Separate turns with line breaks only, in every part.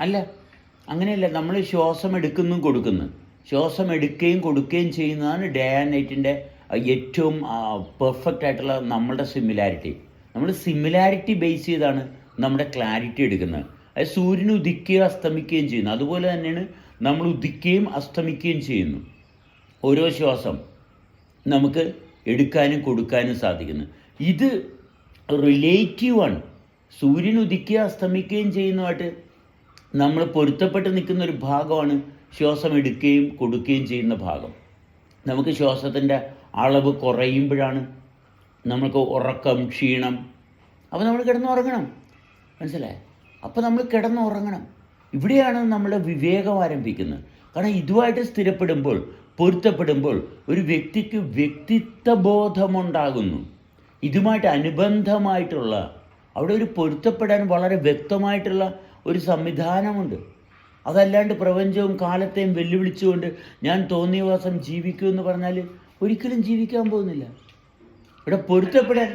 അല്ല, അങ്ങനെയല്ല. നമ്മൾ ശ്വാസം എടുക്കുന്നു കൊടുക്കുന്നു, ശ്വാസം എടുക്കുകയും കൊടുക്കുകയും ചെയ്യുന്നതാണ് ഡേ ആൻഡ് നൈറ്റിൻ്റെ ഏറ്റവും പെർഫെക്റ്റ് ആയിട്ടുള്ള നമ്മളുടെ സിമിലാരിറ്റി. നമ്മൾ സിമിലാരിറ്റി ബേസ് ചെയ്താണ് നമ്മുടെ ക്ലാരിറ്റി എടുക്കുന്നത്. അത് സൂര്യൻ ഉദിക്കുകയും അസ്തമിക്കുകയും ചെയ്യുന്നു, അതുപോലെ തന്നെയാണ് നമ്മൾ ഉദിക്കുകയും അസ്തമിക്കുകയും ചെയ്യുന്നു. ഓരോ ശ്വാസം നമുക്ക് എടുക്കാനും കൊടുക്കാനും സാധിക്കുന്നു. ഇത് റിലേറ്റീവാണ്. സൂര്യൻ ഉദിക്കുകയും അസ്തമിക്കുകയും ചെയ്യുന്നതായിട്ട് നമ്മൾ പൊരുത്തപ്പെട്ട് നിൽക്കുന്ന ഒരു ഭാഗമാണ് ശ്വാസം എടുക്കുകയും കൊടുക്കുകയും ചെയ്യുന്ന ഭാഗം. നമുക്ക് ശ്വാസത്തിൻ്റെ അളവ് കുറയുമ്പോഴാണ് നമുക്ക് ഉറക്കം, ക്ഷീണം. അപ്പോൾ നമ്മൾ കിടന്നുറങ്ങണം, മനസ്സിലായേ? അപ്പോൾ നമ്മൾ കിടന്നുറങ്ങണം. ഇവിടെയാണ് നമ്മുടെ വിവേകം ആരംഭിക്കുന്നത്. കാരണം ഇതുമായിട്ട് സ്ഥിരപ്പെടുമ്പോൾ, പൊരുത്തപ്പെടുമ്പോൾ ഒരു വ്യക്തിക്ക് വ്യക്തിത്വബോധമുണ്ടാകുന്നു. ഇതുമായിട്ട് അനുബന്ധമായിട്ടുള്ള അവിടെ ഒരു പൊരുത്തപ്പെടാൻ വളരെ വ്യക്തമായിട്ടുള്ള ഒരു സംവിധാനമുണ്ട്. അതല്ലാണ്ട് പ്രപഞ്ചവും കാലത്തെയും വെല്ലുവിളിച്ചുകൊണ്ട് ഞാൻ തോന്നിയ ദിവസം ജീവിക്കുമെന്ന് പറഞ്ഞാൽ ഒരിക്കലും ജീവിക്കാൻ പോകുന്നില്ല. ഇവിടെ പൊരുത്തപ്പെടാൻ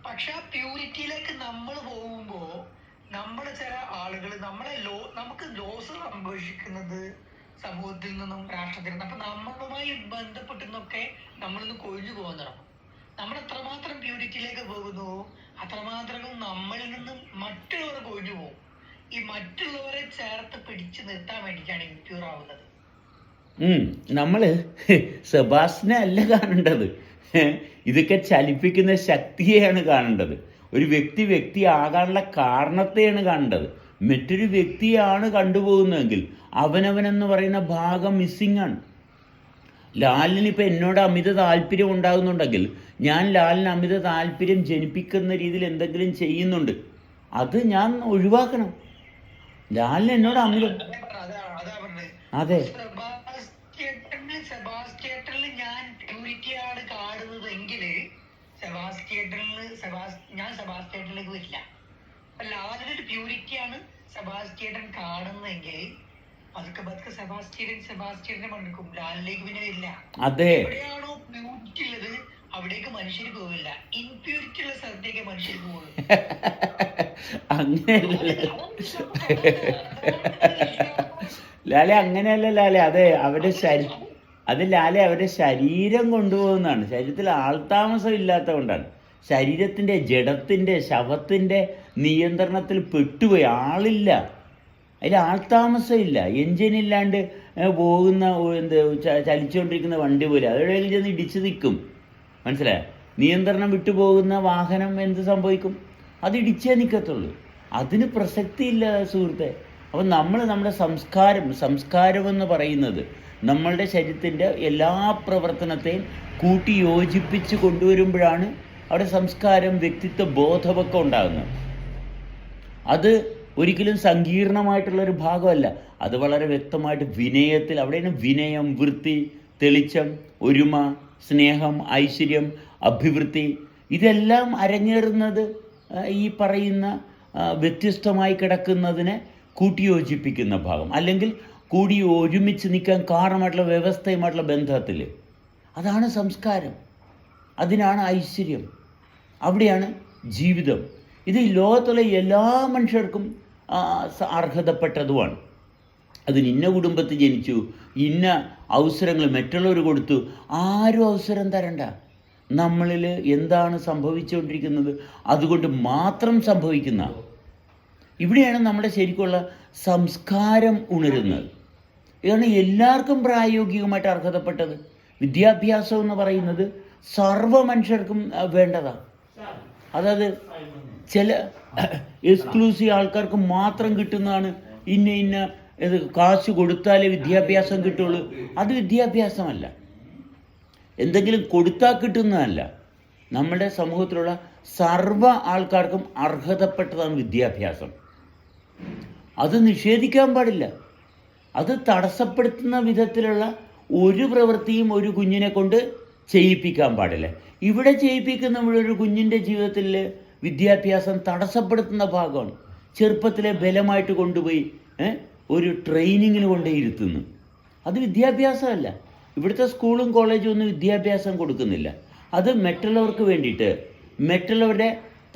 പക്ഷെ ആ പ്യൂരിറ്റിയിലേക്ക് നമ്മൾ പോകുമ്പോ നമ്മുടെ ചില ആളുകൾ നമുക്ക് ലോസ് സംഭവിക്കുന്നത് സമൂഹത്തിൽ നിന്നും രാഷ്ട്രത്തിൽ നിന്നും. അപ്പൊ നമ്മളുമായി ബന്ധപ്പെട്ടുന്നൊക്കെ നമ്മളിന്ന് കൊഴിഞ്ഞു പോകാൻ തുടങ്ങും. നമ്മൾ എത്രമാത്രം പ്യൂരിറ്റിയിലേക്ക് പോകുന്നു അത്രമാത്രം നമ്മളിൽ നിന്നും മറ്റുള്ളവർ കൊഴിഞ്ഞു പോകും. ഈ മറ്റുള്ളവരെ ചേർത്ത് പിടിച്ചു നിർത്താൻ വേണ്ടിയിട്ടാണ് ഇംപ്യൂർ ആവുന്നത്.
നമ്മൾ സെബാസ്റ്റിനെ അല്ല കാണേണ്ടത്, ഇതൊക്കെ ചലിപ്പിക്കുന്ന ശക്തിയെയാണ് കാണേണ്ടത്. ഒരു വ്യക്തി ആകാനുള്ള കാരണത്തെയാണ് കാണേണ്ടത്. മറ്റൊരു വ്യക്തിയാണ് കണ്ടുപോകുന്നതെങ്കിൽ അവനവനെന്ന് പറയുന്ന ഭാഗം മിസ്സിങ് ആണ്. ലാലിന് ഇപ്പം എന്നോട് അമിത താല്പര്യം ഉണ്ടാകുന്നുണ്ടെങ്കിൽ ഞാൻ ലാലിന് അമിത താല്പര്യം ജനിപ്പിക്കുന്ന രീതിയിൽ എന്തെങ്കിലും ചെയ്യുന്നുണ്ട്, അത് ഞാൻ ഒഴിവാക്കണം. ലാലിന് എന്നോട് അമിത അതെ
സെബാസ്റ്റ്യേറ്ററിൽ ഞാൻ പ്യൂരിറ്റിയാണ് കാണുന്നതെങ്കിൽ ഞാൻ സെബാസ്റ്റ്യേറ്ററിലേക്ക് വരില്ല. അപ്പൊ ലാലിനൊരു പ്യൂരിറ്റിയാണ് സെബാസ്റ്റ്യേറ്റൻ കാണുന്നതെങ്കിൽ പതുക്കെ സെബാസ്റ്റ്യേറ്റനെ മണ്ണിക്കും, ലാലിലേക്ക് പിന്നെ വരില്ല. എവിടെയാണോ പ്യൂരിറ്റി ഉള്ളത് അവിടേക്ക് മനുഷ്യർ പോവില്ല, ഇൻപ്യൂരിറ്റി ഉള്ള സ്ഥലത്തേക്ക് മനുഷ്യർ പോകും.
ലാലെ അങ്ങനെയല്ല ലാലെ, അതെ അവരുടെ ലാലെ അവരുടെ ശരീരം കൊണ്ടുപോകുന്നതാണ്. ശരീരത്തിൽ ആൾതാമസം ഇല്ലാത്ത കൊണ്ടാണ്. ശരീരത്തിൻ്റെ ജഡത്തിൻ്റെ ശവത്തിൻ്റെ നിയന്ത്രണത്തിൽ പെട്ടുപോയി. ആളില്ല, അതിൽ ആൾതാമസം ഇല്ല. എൻജിനില്ലാണ്ട് പോകുന്ന ചലിച്ചുകൊണ്ടിരിക്കുന്ന വണ്ടി പോലെ അതെവിടെയെങ്കിലും ചെന്ന് ഇടിച്ച് നിൽക്കും, മനസ്സിലായോ? നിയന്ത്രണം വിട്ടുപോകുന്ന വാഹനം എന്ത് സംഭവിക്കും? അത് ഇടിച്ചേ നിൽക്കത്തുള്ളൂ. അതിന് പ്രസക്തിയില്ല സുഹൃത്തെ. അപ്പം നമ്മുടെ സംസ്കാരം എന്ന് പറയുന്നത് നമ്മളുടെ ശരീരത്തിൻ്റെ എല്ലാ പ്രവർത്തനത്തെയും കൂട്ടി യോജിപ്പിച്ച് കൊണ്ടുവരുമ്പോഴാണ് അവിടെ സംസ്കാരം, വ്യക്തിത്വ ബോധമൊക്കെ ഉണ്ടാകുന്നത്. അത് ഒരിക്കലും സങ്കീർണമായിട്ടുള്ളൊരു ഭാഗമല്ല. അത് വളരെ വ്യക്തമായിട്ട് വിനയത്തിൽ, അവിടെയാണ് വിനയം, വൃത്തി, തെളിച്ചം, ഒരുമ, സ്നേഹം, ഐശ്വര്യം, അഭിവൃദ്ധി, ഇതെല്ലാം അരങ്ങേറുന്നത് ഈ പറയുന്ന വ്യത്യസ്തമായി കിടക്കുന്നതിനെ കൂട്ടിയോജിപ്പിക്കുന്ന ഭാഗം, അല്ലെങ്കിൽ കൂടി ഒരുമിച്ച് നിൽക്കാൻ കാരണമായിട്ടുള്ള വ്യവസ്ഥയുമായിട്ടുള്ള ബന്ധത്തിൽ. അതാണ് സംസ്കാരം, അതിനാണ് ഐശ്വര്യം, അവിടെയാണ് ജീവിതം. ഇത് ലോകത്തുള്ള എല്ലാ മനുഷ്യർക്കും അർഹതപ്പെട്ടതുമാണ്. അതിന് ഇന്ന കുടുംബത്തിൽ ജനിച്ചു, ഇന്ന അവസരങ്ങൾ മറ്റുള്ളവർ കൊടുത്തു, ആരും അവസരം തരണ്ട. നമ്മളിൽ എന്താണ് സംഭവിച്ചുകൊണ്ടിരിക്കുന്നത് അതുകൊണ്ട് മാത്രം സംഭവിക്കുന്ന, ഇവിടെയാണ് നമ്മുടെ ശരിക്കുള്ള സംസ്കാരം ഉണരുന്നത്. ഇതാണ് എല്ലാവർക്കും പ്രായോഗികമായിട്ട് അർഹതപ്പെട്ടത്. വിദ്യാഭ്യാസം എന്ന് പറയുന്നത് സർവ്വ മനുഷ്യർക്കും വേണ്ടതാണ്. അതായത് ചില എക്സ്ക്ലൂസീവ് ആൾക്കാർക്ക് മാത്രം കിട്ടുന്നതാണ്. ഇന്ന ഇത് കാശ് കൊടുത്താലേ വിദ്യാഭ്യാസം കിട്ടുള്ളൂ. അത് വിദ്യാഭ്യാസമല്ല, എന്തെങ്കിലും കൊടുത്താൽ കിട്ടുന്നതല്ല. നമ്മുടെ സമൂഹത്തിലുള്ള സർവ്വ ആൾക്കാർക്കും അർഹതപ്പെട്ടതാണ് വിദ്യാഭ്യാസം. അത് നിഷേധിക്കാൻ പാടില്ല. അത് തടസ്സപ്പെടുത്തുന്ന വിധത്തിലുള്ള ഒരു പ്രവൃത്തിയും ഒരു കുഞ്ഞിനെ കൊണ്ട് ചെയ്യിപ്പിക്കാൻ പാടില്ല. ഇവിടെ ചെയ്യിപ്പിക്കുന്ന കുഞ്ഞിൻ്റെ ജീവിതത്തിൽ വിദ്യാഭ്യാസം തടസ്സപ്പെടുത്തുന്ന ഭാഗമാണ്. ചെറുപ്പത്തിലെ ബലമായിട്ട് കൊണ്ടുപോയി ഒരു ട്രെയിനിങ്ങിന് കൊണ്ടേ ഇരുത്തുന്നു. അത് വിദ്യാഭ്യാസമല്ല. ഇവിടുത്തെ സ്കൂളും കോളേജും ഒന്നും വിദ്യാഭ്യാസം കൊടുക്കുന്നില്ല. അത് മറ്റുള്ളവർക്ക് വേണ്ടിയിട്ട്, മറ്റുള്ളവരുടെ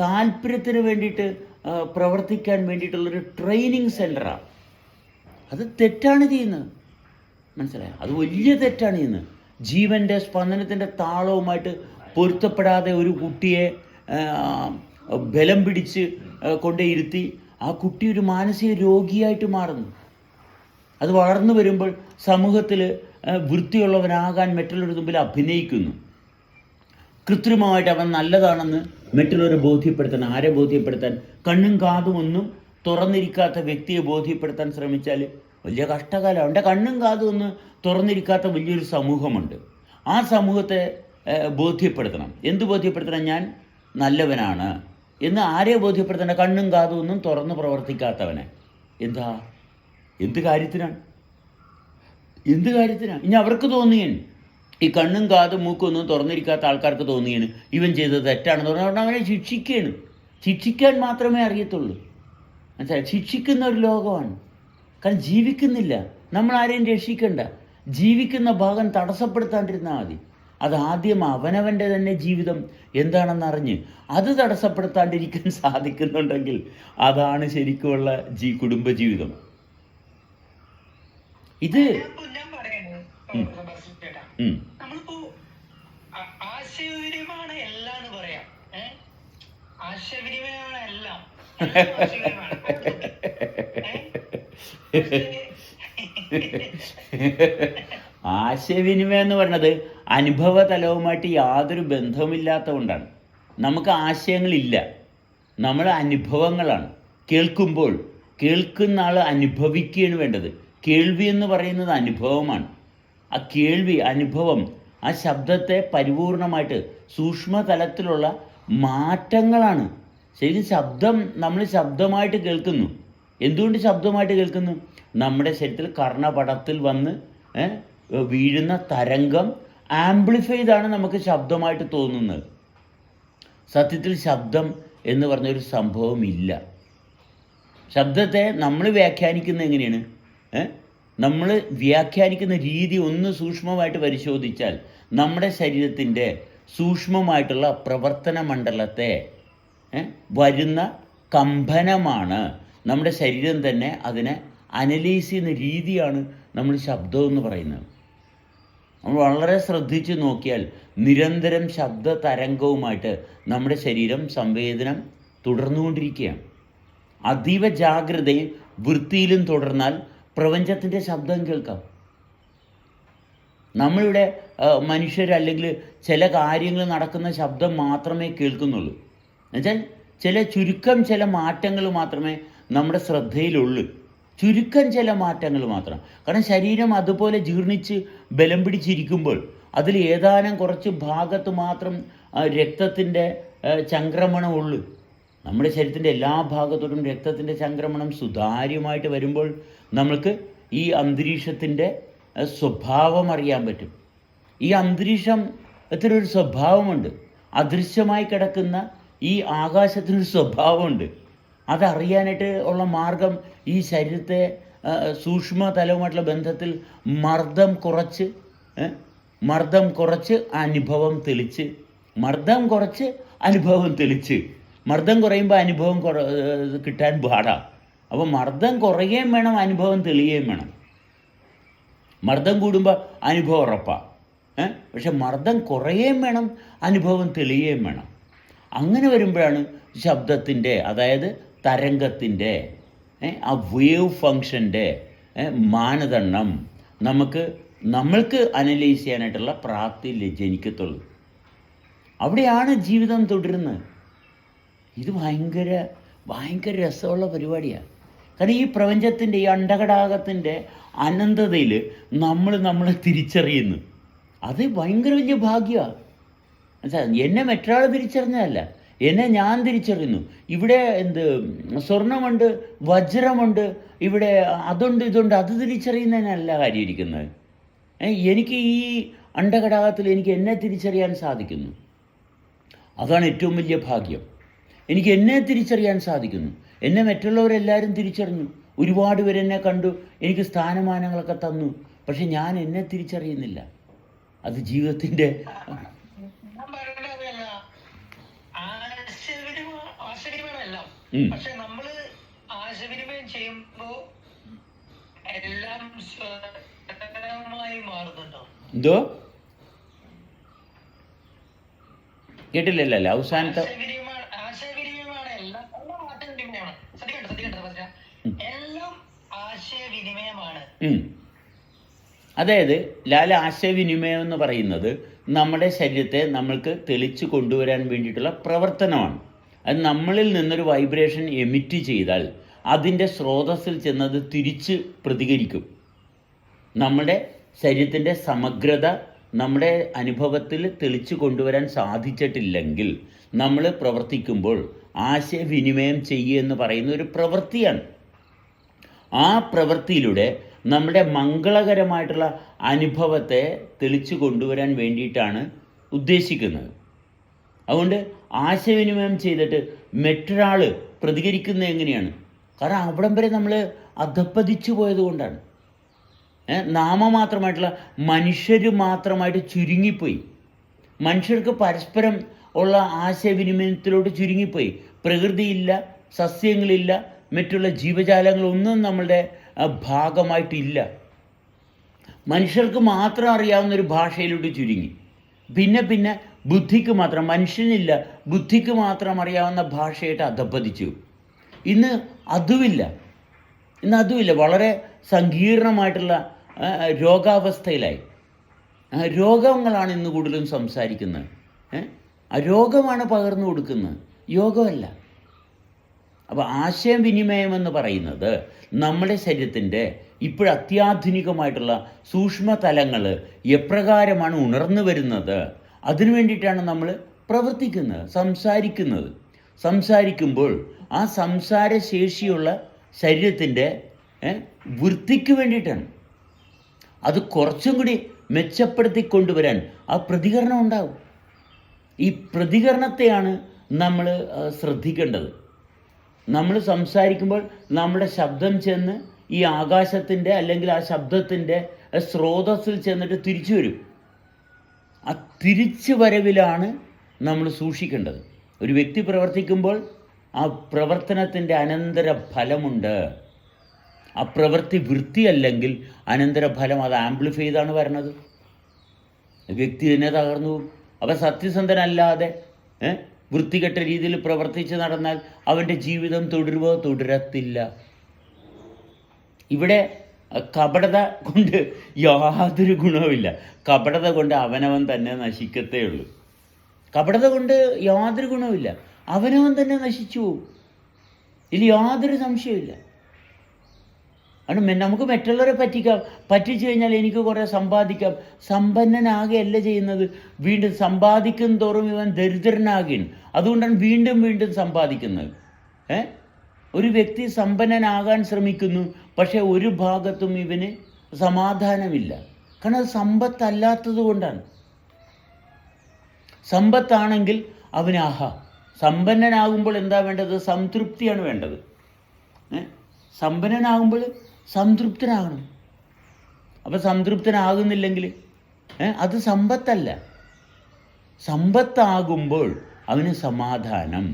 താല്പര്യത്തിന് വേണ്ടിയിട്ട് പ്രവർത്തിക്കാൻ വേണ്ടിയിട്ടുള്ളൊരു ട്രെയിനിങ് സെൻ്ററാണ്. അത് തെറ്റാണ് ചെയ്യുന്നത്, മനസ്സിലായോ? അത് വലിയ തെറ്റാണ് ചെയ്യുന്നത്. ജീവൻ്റെ സ്പന്ദനത്തിൻ്റെ താളവുമായിട്ട് പൊരുത്തപ്പെടാതെ ഒരു കുട്ടിയെ ബലം പിടിച്ച് കൊണ്ടേയിരുത്തി ആ കുട്ടി ഒരു മാനസിക രോഗിയായിട്ട് മാറുന്നു. അത് വളർന്നു വരുമ്പോൾ സമൂഹത്തിൽ വൃത്തിയുള്ളവനാകാൻ മറ്റുള്ളവരുടെ മുമ്പിൽ അഭിനയിക്കുന്നു. കൃത്രിമമായിട്ട് അവൻ നല്ലതാണെന്ന് മറ്റുള്ളവരെ ബോധ്യപ്പെടുത്താൻ. ആരെ ബോധ്യപ്പെടുത്താൻ? കണ്ണും കാതും ഒന്നും തുറന്നിരിക്കാത്ത വ്യക്തിയെ ബോധ്യപ്പെടുത്താൻ ശ്രമിച്ചാൽ വലിയ കഷ്ടകാലം. അവൻ്റെ കണ്ണും കാതും ഒന്ന് തുറന്നിരിക്കാത്ത വലിയൊരു സമൂഹമുണ്ട്. ആ സമൂഹത്തെ ബോധ്യപ്പെടുത്തണം. എന്ത് ബോധ്യപ്പെടുത്തണം? ഞാൻ നല്ലവനാണ് എന്ന്. ആരെ ബോധ്യപ്പെടുത്തണം? കണ്ണും കാതും ഒന്നും തുറന്ന് പ്രവർത്തിക്കാത്തവനെ. എന്താ? എന്ത് കാര്യത്തിനാണ്? ഇനി അവർക്ക് തോന്നിയൻ, ഈ കണ്ണും കാതും മൂക്കൊന്നും തുറന്നിരിക്കാത്ത ആൾക്കാർക്ക് തോന്നിയാണ് ഇവൻ ചെയ്തത് തെറ്റാണെന്ന് പറഞ്ഞാൽ അവനെ ശിക്ഷിക്കുകയാണ്. ശിക്ഷിക്കാൻ മാത്രമേ അറിയത്തുള്ളൂ, മനസ്സിലായി? ശിക്ഷിക്കുന്ന ഒരു ലോകമാണ്. കാരണം ജീവിക്കുന്നില്ല. നമ്മൾ ആരെയും രക്ഷിക്കണ്ട. ജീവിക്കുന്ന ഭാഗം തടസ്സപ്പെടുത്താണ്ടിരുന്നാൽ മതി. അതാദ്യം അവനവൻ്റെ തന്നെ ജീവിതം എന്താണെന്നറിഞ്ഞ് അത് തടസ്സപ്പെടുത്താണ്ടിരിക്കാൻ സാധിക്കുന്നുണ്ടെങ്കിൽ അതാണ് ശരിക്കുമുള്ള കുടുംബജീവിതം. ഇത്
നമ്മളിപ്പോ ആശയവിനിമയമാണ് എല്ലാം എന്ന് പറയാം. ആശയവിനിമയമാണ് എല്ലാം.
ആശയവിനിമയം എന്ന് പറയുന്നത് അനുഭവതലവുമായിട്ട് യാതൊരു ബന്ധവുമില്ലാത്ത കൊണ്ടാണ്. നമുക്ക് ആശയങ്ങളില്ല, നമ്മൾ അനുഭവങ്ങളാണ്. കേൾക്കുമ്പോൾ കേൾക്കുന്ന ആൾ അനുഭവിക്കുകയാണ് വേണ്ടത്. കേൾവി എന്ന് പറയുന്നത് അനുഭവമാണ്. ആ കേൾവി, അനുഭവം, ആ ശബ്ദത്തെ പരിപൂർണമായിട്ട് സൂക്ഷ്മതലത്തിലുള്ള മാറ്റങ്ങളാണ്. ശരിക്കും ശബ്ദം നമ്മൾ ശബ്ദമായിട്ട് കേൾക്കുന്നു. എന്തുകൊണ്ട് ശബ്ദമായിട്ട് കേൾക്കുന്നു? നമ്മുടെ ശരീരത്തിൽ കർണപടത്തിൽ വന്ന് വീഴുന്ന തരംഗം ആംപ്ലിഫൈഡാണ് നമുക്ക് ശബ്ദമായിട്ട് തോന്നുന്നത്. സത്യത്തിൽ ശബ്ദം എന്ന് പറഞ്ഞൊരു സംഭവം ഇല്ല. ശബ്ദത്തെ നമ്മൾ വ്യാഖ്യാനിക്കുന്നത് എങ്ങനെയാണ്? നമ്മൾ വ്യാഖ്യാനിക്കുന്ന രീതി ഒന്ന് സൂക്ഷ്മമായിട്ട് പരിശോധിച്ചാൽ നമ്മുടെ ശരീരത്തിൻ്റെ സൂക്ഷ്മമായിട്ടുള്ള പ്രവർത്തന മണ്ഡലത്തെ വരുന്ന കമ്പനമാണ് നമ്മുടെ ശരീരം തന്നെ അതിനെ അനലൈസ് ചെയ്യുന്ന രീതിയാണ് നമ്മൾ ശബ്ദം എന്ന് പറയുന്നത്. നമ്മൾ വളരെ ശ്രദ്ധിച്ച് നോക്കിയാൽ നിരന്തരം ശബ്ദ തരംഗവുമായിട്ട് നമ്മുടെ ശരീരം സംവേദനം തുടർന്നുകൊണ്ടിരിക്കുകയാണ്. അതീവ ജാഗ്രതയും വൃത്തിയിലും തുടർന്നാൽ പ്രപഞ്ചത്തിൻ്റെ ശബ്ദം കേൾക്കാം. നമ്മളിവിടെ മനുഷ്യരല്ലെങ്കിൽ ചില കാര്യങ്ങൾ നടക്കുന്ന ശബ്ദം മാത്രമേ കേൾക്കുന്നുള്ളൂ. എന്നുവെച്ചാൽ ചില മാറ്റങ്ങൾ മാത്രമേ നമ്മുടെ ശ്രദ്ധയിലുള്ളൂ. ചില മാറ്റങ്ങൾ മാത്രം. കാരണം ശരീരം അതുപോലെ ജീർണിച്ച് ബലം പിടിച്ചിരിക്കുമ്പോൾ അതിൽ ഏതാനും കുറച്ച് ഭാഗത്ത് മാത്രം രക്തത്തിൻ്റെ ചംക്രമണമുള്ളൂ. നമ്മുടെ ശരീരത്തിൻ്റെ എല്ലാ ഭാഗത്തോടും രക്തത്തിൻ്റെ ചംക്രമണം സുതാര്യമായിട്ട് വരുമ്പോൾ നമ്മൾക്ക് ഈ അന്തരീക്ഷത്തിൻ്റെ സ്വഭാവം അറിയാൻ പറ്റും. ഈ അന്തരീക്ഷത്തിനൊരു സ്വഭാവമുണ്ട്. അദൃശ്യമായി കിടക്കുന്ന ഈ ആകാശത്തിനൊരു സ്വഭാവമുണ്ട്. അതറിയാനായിട്ട് ഉള്ള മാർഗം ഈ ശരീരത്തെ സൂക്ഷ്മതലവുമായിട്ടുള്ള ബന്ധത്തിൽ മർദ്ദം കുറച്ച് അനുഭവം തെളിച്ച് മർദ്ദം കുറയുമ്പോൾ അനുഭവം കിട്ടാൻ പാടാണ്. അപ്പോൾ മർദ്ദം കുറയുകയും വേണം, അനുഭവം തെളിയുകയും വേണം. മർദ്ദം കൂടുമ്പോൾ അനുഭവം ഉറപ്പാണ്. പക്ഷെ മർദ്ദം കുറയുകയും വേണം, അനുഭവം തെളിയുകയും വേണം. അങ്ങനെ വരുമ്പോഴാണ് ശബ്ദത്തിൻ്റെ, അതായത് തരംഗത്തിൻ്റെ, ആ വേവ് ഫങ്ഷൻ്റെ മാനദണ്ഡം നമ്മൾക്ക് അനലൈസ് ചെയ്യാനായിട്ടുള്ള പ്രാപ്തി ജനിക്കത്തുള്ളൂ. അവിടെയാണ് ജീവിതം തുടരുന്നത്. ഇത് ഭയങ്കര രസമുള്ള പരിപാടിയാണ്. കാരണം ഈ പ്രപഞ്ചത്തിൻ്റെ, ഈ അണ്ടകടാകത്തിൻ്റെ അനന്തതയിൽ നമ്മളെ തിരിച്ചറിയുന്നു. അത് ഭയങ്കര വലിയ ഭാഗ്യമാണ്. എന്നെ മറ്റൊരാൾ തിരിച്ചറിഞ്ഞതല്ല, എന്നെ ഞാൻ തിരിച്ചറിയുന്നു. ഇവിടെ സ്വർണമുണ്ട്, വജ്രമുണ്ട്, ഇവിടെ അതുണ്ട്, ഇതുണ്ട്, അത് തിരിച്ചറിയുന്നതിനല്ല കാര്യം ഇരിക്കുന്നത്. എനിക്ക് ഈ അണ്ടകടാകത്തിൽ എനിക്ക് എന്നെ തിരിച്ചറിയാൻ സാധിക്കുന്നു. അതാണ് ഏറ്റവും വലിയ ഭാഗ്യം. എനിക്ക് എന്നെ തിരിച്ചറിയാൻ സാധിക്കുന്നു. എന്നെ മറ്റുള്ളവരെല്ലാവരും തിരിച്ചറിഞ്ഞു. ഒരുപാട് പേരെന്നെ കണ്ടു, എനിക്ക് സ്ഥാനമാനങ്ങളൊക്കെ തന്നു. പക്ഷെ ഞാൻ എന്നെ തിരിച്ചറിയുന്നില്ല. അത് ജീവിതത്തിൻ്റെ
ഞാൻ പറയുന്നത് അതല്ല, ആശയവിനിമയം എല്ലാം. പക്ഷെ നമ്മള് ആശയവിനിമയം ചെയ്യുമ്പോ എല്ലാം സ്വതന്ത്രമായി മാറുന്നുണ്ടോ?
എന്തോ കേട്ടില്ലല്ലോ അവസാനത്തെ.
ആശയവിനിമയമാണ് എല്ലാം. എല്ലാം ആശയവിനിമയമാണ്. ശ്രദ്ധിക്കണ്ട എല്ലാം ആശയവിനിമയമാണ്.
അതായത് ലാല, ആശയവിനിമയം എന്ന് പറയുന്നത് നമ്മുടെ ശരീരത്തെ നമ്മൾക്ക് തെളിച്ച് കൊണ്ടുവരാൻ വേണ്ടിയിട്ടുള്ള പ്രവർത്തനമാണ്. അത് നമ്മളിൽ നിന്നൊരു വൈബ്രേഷൻ എമിറ്റ് ചെയ്താൽ അതിൻ്റെ സ്രോതസ്സിൽ ചെന്നത് തിരിച്ച് പ്രതികരിക്കും. നമ്മുടെ ശരീരത്തിൻ്റെ സമഗ്രത നമ്മുടെ അനുഭവത്തിൽ തെളിച്ച് കൊണ്ടുവരാൻ സാധിച്ചിട്ടില്ലെങ്കിൽ നമ്മൾ പ്രവർത്തിക്കുമ്പോൾ ആശയവിനിമയം ചെയ്യുക എന്ന് പറയുന്ന ഒരു പ്രവൃത്തിയാണ്. ആ പ്രവൃത്തിയിലൂടെ നമ്മുടെ മംഗളകരമായിട്ടുള്ള അനുഭവത്തെ തെളിച്ച് കൊണ്ടുവരാൻ വേണ്ടിയിട്ടാണ് ഉദ്ദേശിക്കുന്നത്. അതുകൊണ്ട് ആശയവിനിമയം ചെയ്തിട്ട് മറ്റൊരാൾ പ്രതികരിക്കുന്നത് എങ്ങനെയാണ്? കാരണം അവിടം വരെ നമ്മൾ അധപ്പതിച്ചു പോയത് കൊണ്ടാണ്. നാമമാത്രമായിട്ടുള്ള മനുഷ്യർ മാത്രമായിട്ട് ചുരുങ്ങിപ്പോയി. മനുഷ്യർക്ക് പരസ്പരം ഉള്ള ആശയവിനിമയത്തിലോട്ട് ചുരുങ്ങിപ്പോയി. പ്രകൃതിയില്ല, സസ്യങ്ങളില്ല, മറ്റുള്ള ജീവജാലങ്ങളൊന്നും നമ്മളുടെ ഭാഗമായിട്ടില്ല. മനുഷ്യർക്ക് മാത്രം അറിയാവുന്നൊരു ഭാഷയിലോട്ട് ചുരുങ്ങി. പിന്നെ ബുദ്ധിക്ക് മാത്രം, മനുഷ്യനില്ല, ബുദ്ധിക്ക് മാത്രം അറിയാവുന്ന ഭാഷയായിട്ട് അധപ്പതിച്ചു. ഇന്ന് അതുമില്ല. വളരെ സങ്കീർണമായിട്ടുള്ള രോഗാവസ്ഥയിലായി. രോഗങ്ങളാണ് ഇന്ന് കൂടുതലും സംസാരിക്കുന്നത്. രോഗമാണ് പകർന്നു കൊടുക്കുന്നത്, യോഗമല്ല. അപ്പോൾ ആശയവിനിമയം എന്ന് പറയുന്നത് നമ്മുടെ ശരീരത്തിൻ്റെ അത്യാധുനികമായിട്ടുള്ള സൂക്ഷ്മതലങ്ങൾ എപ്രകാരമാണ് ഉണർന്നു വരുന്നത്, അതിനു വേണ്ടിയിട്ടാണ് നമ്മൾ പ്രവർത്തിക്കുന്നത്, സംസാരിക്കുമ്പോൾ ആ സംസാരശേഷിയുള്ള ശരീരത്തിൻ്റെ വൃത്തിക്ക് വേണ്ടിയിട്ടാണ്. അത് കുറച്ചും കൂടി മെച്ചപ്പെടുത്തി കൊണ്ടുവരാൻ ആ പ്രതികരണം ഉണ്ടാകും. ഈ പ്രതികരണത്തെയാണ് നമ്മൾ ശ്രദ്ധിക്കേണ്ടത്. നമ്മൾ സംസാരിക്കുമ്പോൾ നമ്മുടെ ശബ്ദം ചെന്ന് ഈ ആകാശത്തിൻ്റെ അല്ലെങ്കിൽ ആ ശബ്ദത്തിൻ്റെ സ്രോതസ്സിൽ ചെന്നിട്ട് തിരിച്ചു വരും. ആ തിരിച്ചു വരവിലാണ് നമ്മൾ സൂക്ഷിക്കേണ്ടത്. ഒരു വ്യക്തി പ്രവർത്തിക്കുമ്പോൾ ആ പ്രവർത്തനത്തിൻ്റെ അനന്തര ഫലമുണ്ട്. ആ പ്രവൃത്തി വൃത്തിയല്ലെങ്കിൽ അനന്തരഫലം അത് ആംപ്ലിഫൈ ചെയ്താണ് വരണത്. വ്യക്തി തന്നെ തകർന്നു പോകും. അപ്പം സത്യസന്ധനല്ലാതെ വൃത്തികെട്ട രീതിയിൽ പ്രവർത്തിച്ച് നടന്നാൽ അവൻ്റെ ജീവിതം തുടരുമോ? തുടരത്തില്ല. ഇവിടെ കപടത കൊണ്ട് യാതൊരു ഗുണവുമില്ല. കപടത കൊണ്ട് അവനവൻ തന്നെ നശിക്കത്തേ ഉള്ളൂ. കപടത കൊണ്ട് യാതൊരു ഗുണവുമില്ല. അവനവൻ തന്നെ നശിച്ചു പോകും. ഇതിൽ യാതൊരു സംശയമില്ല. നമുക്ക് മറ്റുള്ളവരെ പറ്റിച്ചു കഴിഞ്ഞാൽ എനിക്ക് കുറേ സമ്പാദിക്കാം. സമ്പന്നനാകുകയല്ല ചെയ്യുന്നത്, വീണ്ടും സമ്പാദിക്കും തോറും ഇവൻ ദരിദ്രനാകുകയാണ്. അതുകൊണ്ടാണ് വീണ്ടും സമ്പാദിക്കുന്നത്. ഒരു വ്യക്തി സമ്പന്നനാകാൻ ശ്രമിക്കുന്നു, പക്ഷേ ഒരു ഭാഗത്തും ഇവന് സമാധാനമില്ല. കാരണം അത് സമ്പത്തല്ലാത്തത് കൊണ്ടാണ്. സമ്പത്താണെങ്കിൽ അവന് സമ്പന്നനാകുമ്പോൾ എന്താ വേണ്ടത്? സംതൃപ്തിയാണ് വേണ്ടത്. സമ്പന്നനാകുമ്പോൾ സംതൃപ്തനാകണം. അപ്പം സംതൃപ്തനാകുന്നില്ലെങ്കിൽ അത് സമ്പത്തല്ല. സമ്പത്താകുമ്പോൾ അവന് സമാധാനം.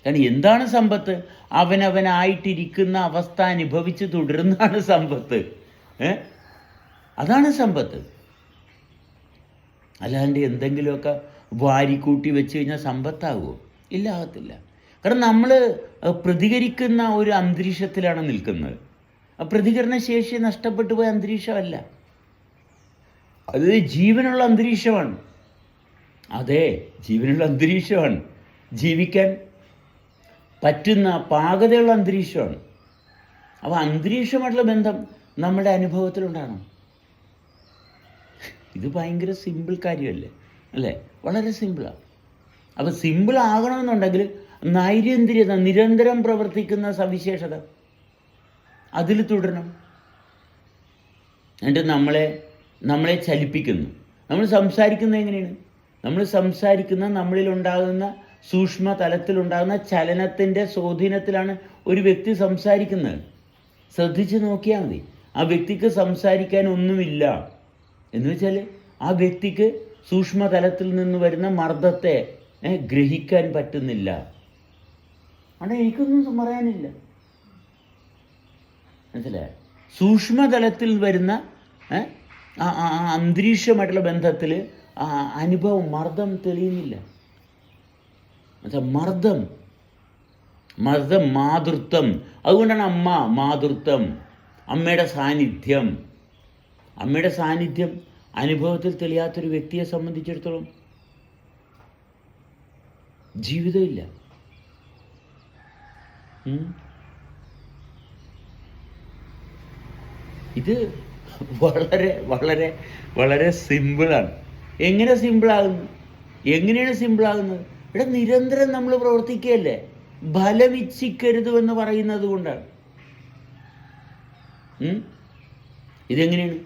കാരണം എന്താണ് സമ്പത്ത്? അവനവനായിട്ടിരിക്കുന്ന അവസ്ഥ അനുഭവിച്ച് തുടരുന്നതാണ് സമ്പത്ത്. അതാണ് സമ്പത്ത്. അല്ലാണ്ട് എന്തെങ്കിലുമൊക്കെ വാരിക്കൂട്ടി വെച്ച് കഴിഞ്ഞാൽ സമ്പത്താകുമോ? ഇല്ല, ആകത്തില്ല. കാരണം നമ്മൾ പ്രതികരിക്കുന്ന ഒരു അന്തരീക്ഷത്തിലാണ് നിൽക്കുന്നത്. പ്രതികരണശേഷി നഷ്ടപ്പെട്ടു പോയ അന്തരീക്ഷമല്ല, അത് ജീവനുള്ള അന്തരീക്ഷമാണ്. അതെ, ജീവനുള്ള അന്തരീക്ഷമാണ്. ജീവിക്കാൻ പറ്റുന്ന പാകതയുള്ള അന്തരീക്ഷമാണ്. അപ്പോൾ അന്തരീക്ഷമായിട്ടുള്ള ബന്ധം നമ്മുടെ അനുഭവത്തിലുണ്ടാകണം. ഇത് ഭയങ്കര സിമ്പിൾ കാര്യമല്ലേ? അല്ലേ? വളരെ സിമ്പിളാണ്. അപ്പോൾ സിമ്പിൾ ആകണമെന്നുണ്ടെങ്കിൽ നൈരന്തര്യത, നിരന്തരം പ്രവർത്തിക്കുന്ന സവിശേഷത അതിൽ തുടരണം. എന്നിട്ട് നമ്മളെ ചലിപ്പിക്കുന്നു. നമ്മൾ സംസാരിക്കുന്നത് എങ്ങനെയാണ്? നമ്മൾ സംസാരിക്കുന്ന നമ്മളിലുണ്ടാകുന്ന സൂക്ഷ്മ തലത്തിലുണ്ടാകുന്ന ചലനത്തിൻ്റെ സ്വാധീനത്തിലാണ് ഒരു വ്യക്തി സംസാരിക്കുന്നത്. ശ്രദ്ധിച്ച് നോക്കിയാൽ മതി. ആ വ്യക്തിക്ക് സംസാരിക്കാൻ ഒന്നുമില്ല എന്ന് വെച്ചാൽ ആ വ്യക്തിക്ക് സൂക്ഷ്മതലത്തിൽ നിന്ന് വരുന്ന മർദ്ദത്തെ ഗ്രഹിക്കാൻ പറ്റുന്നില്ല. അവിടെ എനിക്കൊന്നും പറയാനില്ല, മനസ്സിലായ? സൂക്ഷ്മതലത്തിൽ വരുന്ന അന്തരീക്ഷമായിട്ടുള്ള ബന്ധത്തിൽ അനുഭവം, മർദ്ദം തെളിയുന്നില്ല. മർദ്ദം, മാതൃത്വം. അതുകൊണ്ടാണ് അമ്മ, മാതൃത്വം, അമ്മയുടെ സാന്നിധ്യം. അമ്മയുടെ സാന്നിധ്യം അനുഭവത്തിൽ തെളിയാത്തൊരു വ്യക്തിയെ സംബന്ധിച്ചിടത്തോളം ജീവിതമില്ല. ഇത് വളരെ വളരെ വളരെ സിമ്പിളാണ്. എങ്ങനെ സിമ്പിളാകുന്നു? എങ്ങനെയാണ് സിമ്പിളാകുന്നത്? ഇവിടെ നിരന്തരം നമ്മൾ പ്രവർത്തിക്കുകയല്ലേ. ഫലമിച്ഛിക്കരുത് പറയുന്നത് കൊണ്ടാണ്. ഇതെങ്ങനെയാണ്?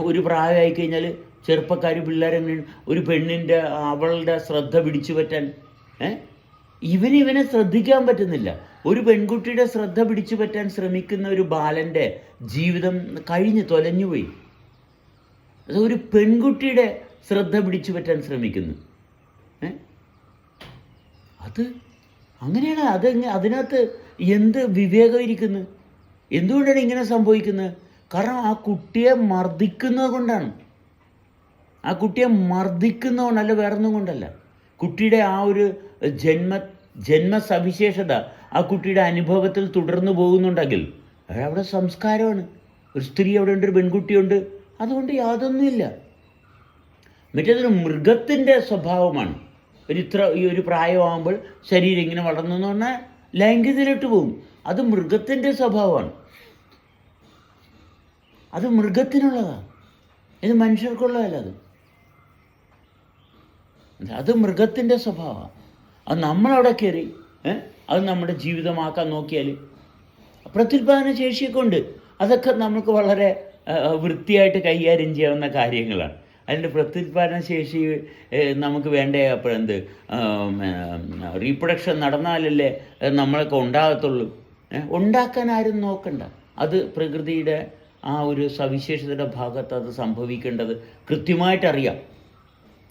ഒരു പ്രായമായി കഴിഞ്ഞാൽ ചെറുപ്പക്കാർ, പിള്ളേരെങ്ങനെയാണ് ഒരു പെണ്ണിൻ്റെ അവളുടെ ശ്രദ്ധ പിടിച്ചു പറ്റാൻ? ഇവനെ ശ്രദ്ധിക്കാൻ പറ്റുന്നില്ല. ഒരു പെൺകുട്ടിയുടെ ശ്രദ്ധ പിടിച്ചു പറ്റാൻ ശ്രമിക്കുന്ന ഒരു ബാലൻ്റെ ജീവിതം കഴിഞ്ഞ് തൊലഞ്ഞുപോയി. അത് ഒരു പെൺകുട്ടിയുടെ ശ്രദ്ധ പിടിച്ചു പറ്റാൻ ശ്രമിക്കുന്നു. അത് അങ്ങനെയാണ്. അതിനകത്ത് എന്ത് വിവേകം ഇരിക്കുന്നു? എന്തുകൊണ്ടാണ് ഇങ്ങനെ സംഭവിക്കുന്നത്? കാരണം ആ കുട്ടിയെ മർദ്ദിക്കുന്നത് കൊണ്ടാണ്. ആ കുട്ടിയെ മർദ്ദിക്കുന്നതുകൊണ്ട്, അല്ല വേറൊന്നും കൊണ്ടല്ല. കുട്ടിയുടെ ആ ഒരു ജന്മസവിശേഷത ആ കുട്ടിയുടെ അനുഭവത്തിൽ തുടർന്നു പോകുന്നുണ്ടെങ്കിൽ അവിടെ സംസ്കാരമാണ്. ഒരു സ്ത്രീ അവിടെ ഉണ്ട്, ഒരു പെൺകുട്ടിയുണ്ട്, അതുകൊണ്ട് യാതൊന്നുമില്ല. മറ്റേതൊരു മൃഗത്തിൻ്റെ സ്വഭാവമാണ്. ഈ ഒരു പ്രായമാകുമ്പോൾ ശരീരം ഇങ്ങനെ വളർന്നു എന്ന് പറഞ്ഞാൽ ലൈംഗികതയിലോട്ട് പോകും. അത് മൃഗത്തിൻ്റെ സ്വഭാവമാണ്. അത് മൃഗത്തിനുള്ളതാണ്, ഇത് മനുഷ്യർക്കുള്ളതല്ല. അത് മൃഗത്തിൻ്റെ സ്വഭാവമാണ്. അത് നമ്മളവിടെ കയറി അത് നമ്മുടെ ജീവിതമാക്കാൻ നോക്കിയാൽ പ്രത്യുൽപാദന ശേഷിയൊക്കെ ഉണ്ട്. അതൊക്കെ നമുക്ക് വളരെ വൃത്തിയായിട്ട് കൈകാര്യം ചെയ്യാവുന്ന കാര്യങ്ങളാണ്. അതിൻ്റെ പ്രത്യുൽപാദന ശേഷി നമുക്ക് വേണ്ടേ? അപ്പോഴെന്ത് റീപ്രൊഡക്ഷൻ നടന്നാലല്ലേ നമ്മളൊക്കെ ഉണ്ടാകത്തുള്ളൂ. ഉണ്ടാക്കാൻ ആരും നോക്കണ്ട. അത് പ്രകൃതിയുടെ ആ ഒരു സവിശേഷതയുടെ ഭാഗത്ത് അത് സംഭവിക്കേണ്ടത് കൃത്യമായിട്ടറിയാം.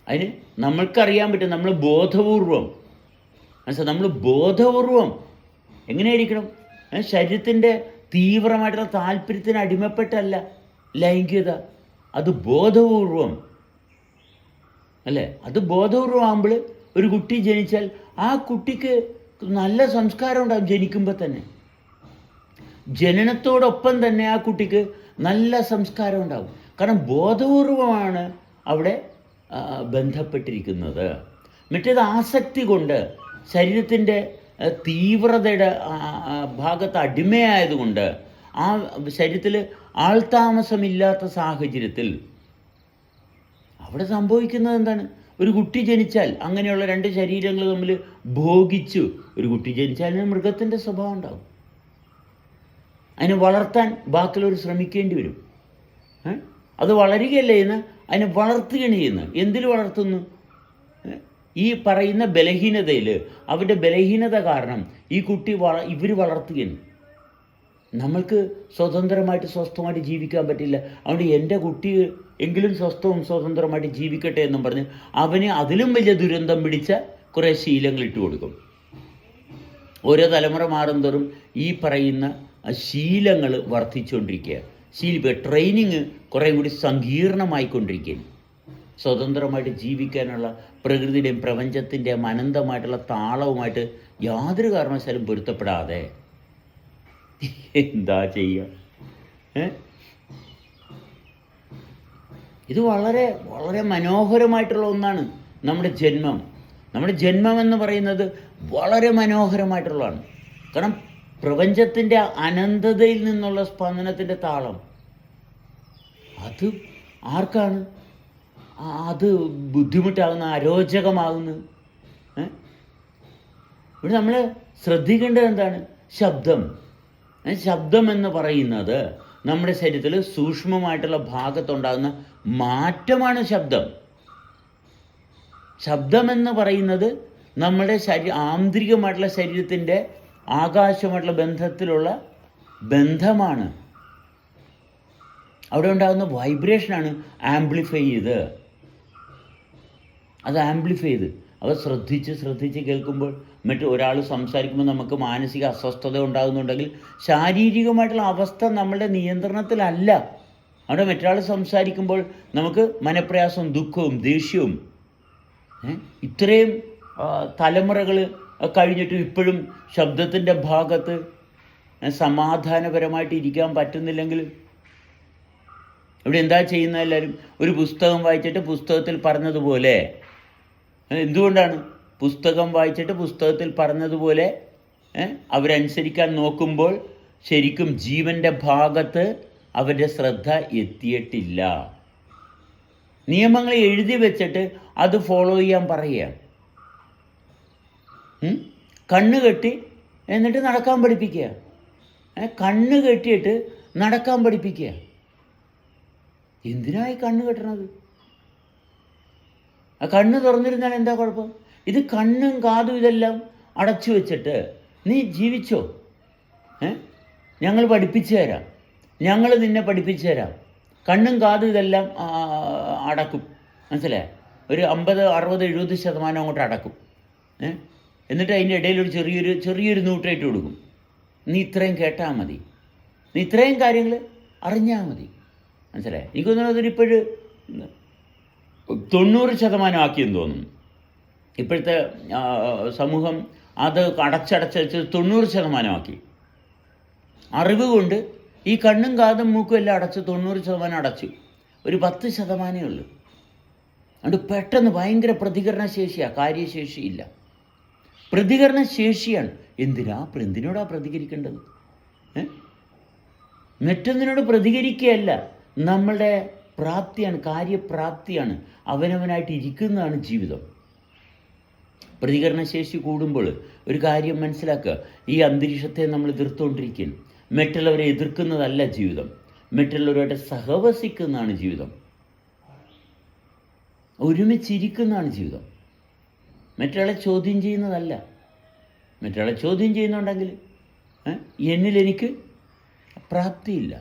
അതിന് നമ്മൾക്കറിയാൻ പറ്റും. നമ്മൾ ബോധപൂർവം എങ്ങനെയായിരിക്കണം? ശരീരത്തിൻ്റെ തീവ്രമായിട്ടുള്ള താല്പര്യത്തിന് അടിമപ്പെട്ടല്ല ലൈംഗികത. അത് ബോധപൂർവം അല്ലേ? അത് ബോധപൂർവമാകുമ്പോൾ ഒരു കുട്ടി ജനിച്ചാൽ ആ കുട്ടിക്ക് നല്ല സംസ്കാരം ഉണ്ടാകും. ജനിക്കുമ്പോൾ തന്നെ, ജനനത്തോടൊപ്പം തന്നെ ആ കുട്ടിക്ക് നല്ല സംസ്കാരം ഉണ്ടാകും. കാരണം ബോധപൂർവമാണ് അവിടെ ബന്ധപ്പെട്ടിരിക്കുന്നത്. മറ്റേത് ആസക്തി കൊണ്ട്, ശരീരത്തിൻ്റെ തീവ്രതയുടെ ഭാഗത്ത് അടിമയായതുകൊണ്ട്, ആ ശരീരത്തിൽ ആൾതാമസമില്ലാത്ത സാഹചര്യത്തിൽ അവിടെ സംഭവിക്കുന്നത് എന്താണ്? ഒരു കുട്ടി ജനിച്ചാൽ, അങ്ങനെയുള്ള രണ്ട് ശരീരങ്ങൾ തമ്മിൽ ഭോഗിച്ചു ഒരു കുട്ടി ജനിച്ചാൽ മൃഗത്തിൻ്റെ സ്വഭാവം ഉണ്ടാകും. അതിനെ വളർത്താൻ ബാക്കിയുള്ളവർ ശ്രമിക്കേണ്ടി വരും. അത് വളരുകയല്ല ചെയ്യുന്നത്, അതിനെ വളർത്തുകയാണ് ചെയ്യുന്നത്. എന്തിൽ വളർത്തുന്നു? ഈ പറയുന്ന ബലഹീനതയിൽ, അവരുടെ ബലഹീനത കാരണം ഈ കുട്ടി ഇവർ വളർത്തുകയാണ്. നമ്മൾക്ക് സ്വതന്ത്രമായിട്ട് സ്വസ്ഥമായിട്ട് ജീവിക്കാൻ പറ്റില്ല. അതുകൊണ്ട് എൻ്റെ കുട്ടി എങ്കിലും സ്വസ്ഥവും സ്വതന്ത്രമായിട്ട് ജീവിക്കട്ടെ എന്നും പറഞ്ഞ് അവന് അതിലും വലിയ ദുരന്തം പിടിച്ച കുറേ ശീലങ്ങൾ ഇട്ട് കൊടുക്കും. ഓരോ തലമുറ മാറുന്തോറും ഈ പറയുന്ന ശീലങ്ങൾ വർദ്ധിച്ചുകൊണ്ടിരിക്കുക. ട്രെയിനിങ് കുറേ കൂടി സങ്കീർണമായിക്കൊണ്ടിരിക്കുകയാണ്. സ്വതന്ത്രമായിട്ട് ജീവിക്കാനുള്ള പ്രകൃതിയുടെയും പ്രപഞ്ചത്തിൻ്റെയും അനന്തമായിട്ടുള്ള താളവുമായിട്ട് യാതൊരു കാരണവശാലും പൊരുത്തപ്പെടാതെ എന്താ ചെയ്യുക? ഇത് വളരെ വളരെ മനോഹരമായിട്ടുള്ള ഒന്നാണ് നമ്മുടെ ജന്മം. നമ്മുടെ ജന്മം എന്ന് പറയുന്നത് വളരെ മനോഹരമായിട്ടുള്ളതാണ്. കാരണം പ്രപഞ്ചത്തിൻ്റെ അനന്തതയിൽ നിന്നുള്ള സ്പന്ദനത്തിൻ്റെ താളം അത് ആർക്കാണ് അത് ബുദ്ധിമുട്ടാകുന്ന, അരോചകമാകുന്നത്? ഇവിടെ നമ്മൾ ശ്രദ്ധിക്കേണ്ടത് എന്താണ്? ശബ്ദം എന്ന് പറയുന്നത് നമ്മുടെ ശരീരത്തിൽ സൂക്ഷ്മമായിട്ടുള്ള ഭാഗത്തുണ്ടാകുന്ന മാറ്റമാണ് ശബ്ദം. ശബ്ദമെന്ന് പറയുന്നത് നമ്മുടെ ആന്തരികമായിട്ടുള്ള ശരീരത്തിൻ്റെ ആകാശമായിട്ടുള്ള ബന്ധത്തിലുള്ള ബന്ധമാണ്. അവിടെ ഉണ്ടാകുന്ന വൈബ്രേഷനാണ് ആംപ്ലിഫൈ ചെയ്ത് അത് ആംപ്ലിഫൈ ചെയ്ത് അവ ശ്രദ്ധിച്ച് കേൾക്കുമ്പോൾ മറ്റ് ഒരാൾ സംസാരിക്കുമ്പോൾ നമുക്ക് മാനസിക അസ്വസ്ഥത ഉണ്ടാകുന്നുണ്ടെങ്കിൽ ശാരീരികമായിട്ടുള്ള അവസ്ഥ നമ്മളുടെ നിയന്ത്രണത്തിലല്ല. അവിടെ മറ്റൊരാൾ സംസാരിക്കുമ്പോൾ നമുക്ക് മനപ്രയാസവും ദുഃഖവും ദേഷ്യവും ഇത്രയും തലമുറകൾ കഴിഞ്ഞിട്ടും ഇപ്പോഴും ശബ്ദത്തിൻ്റെ ഭാഗത്ത് സമാധാനപരമായിട്ട് ഇരിക്കാൻ പറ്റുന്നില്ലെങ്കിൽ ഇവിടെ എന്താ ചെയ്യുന്നത്? എല്ലാവരും ഒരു പുസ്തകം വായിച്ചിട്ട് പുസ്തകത്തിൽ പറഞ്ഞതുപോലെ, എന്തുകൊണ്ടാണ് പുസ്തകം വായിച്ചിട്ട് പുസ്തകത്തിൽ പറഞ്ഞതുപോലെ അവരനുസരിക്കാൻ നോക്കുമ്പോൾ ശരിക്കും ജീവൻ്റെ ഭാഗത്ത് അവരുടെ ശ്രദ്ധ എത്തിയിട്ടില്ല. നിയമങ്ങൾ എഴുതി വെച്ചിട്ട് അത് ഫോളോ ചെയ്യാൻ പറയുക, കണ്ണ് കെട്ടി എന്നിട്ട് നടക്കാൻ പഠിപ്പിക്കുക, കണ്ണ് കെട്ടിയിട്ട് നടക്കാൻ പഠിപ്പിക്കുക. എന്തിനായി കണ്ണ് കെട്ടണത്? ആ കണ്ണ് തുറന്നിരുന്നാൽ എന്താ കുഴപ്പം? ഇത് കണ്ണും കാതും ഇതെല്ലാം അടച്ചു വെച്ചിട്ട് നീ ജീവിച്ചോ, ഞങ്ങൾ പഠിപ്പിച്ചു തരാം, ഞങ്ങൾ നിന്നെ പഠിപ്പിച്ചു തരാം. കണ്ണും കാതും ഇതെല്ലാം അടക്കും, മനസ്സിലായ? ഒരു 50, 60, 70% അങ്ങോട്ട് അടക്കും. എന്നിട്ട് അതിൻ്റെ ഇടയിൽ ഒരു ചെറിയൊരു നൂറ്റായിട്ട് കൊടുക്കും. നീ ഇത്രയും കേട്ടാൽ മതി, നീ ഇത്രയും കാര്യങ്ങൾ അറിഞ്ഞാൽ മതി, മനസ്സിലായി? എനിക്ക് തോന്നുന്നു അതിനിപ്പോഴും 90% ആക്കിയെന്ന് തോന്നുന്നു. ഇപ്പോഴത്തെ സമൂഹം അത് അടച്ചടച്ച് 90% ആക്കി. അറിവ് കൊണ്ട് ഈ കണ്ണും കാതും മൂക്കും എല്ലാം അടച്ച് 90% അടച്ചു. ഒരു 10% ഉള്ളൂ. അതുകൊണ്ട് പെട്ടെന്ന് ഭയങ്കര പ്രതികരണശേഷിയാണ്, കാര്യശേഷിയില്ല. പ്രതികരണശേഷിയാണ്. എന്തിനോടാ പ്രതികരിക്കേണ്ടത്? മറ്റൊന്നിനോട് പ്രതികരിക്കുകയല്ല, നമ്മളുടെ പ്രാപ്തിയാണ്, കാര്യപ്രാപ്തിയാണ്, അവനവനായിട്ട് ഇരിക്കുന്നതാണ് ജീവിതം. പ്രതികരണശേഷി കൂടുമ്പോൾ ഒരു കാര്യം മനസ്സിലാക്കുക, ഈ അന്തരീക്ഷത്തെ നമ്മൾ എതിർത്തുകൊണ്ടിരിക്കുകയാണ്. മറ്റുള്ളവരെ എതിർക്കുന്നതല്ല ജീവിതം, മറ്റുള്ളവരുമായിട്ട് സഹവസിക്കുന്നതാണ് ജീവിതം, ഒരുമിച്ചിരിക്കുന്നതാണ് ജീവിതം. മറ്റൊരാളെ ചോദ്യം ചെയ്യുന്നതല്ല. മറ്റൊരാളെ ചോദ്യം ചെയ്യുന്നുണ്ടെങ്കിൽ എന്നിലെനിക്ക് പ്രാപ്തിയില്ല.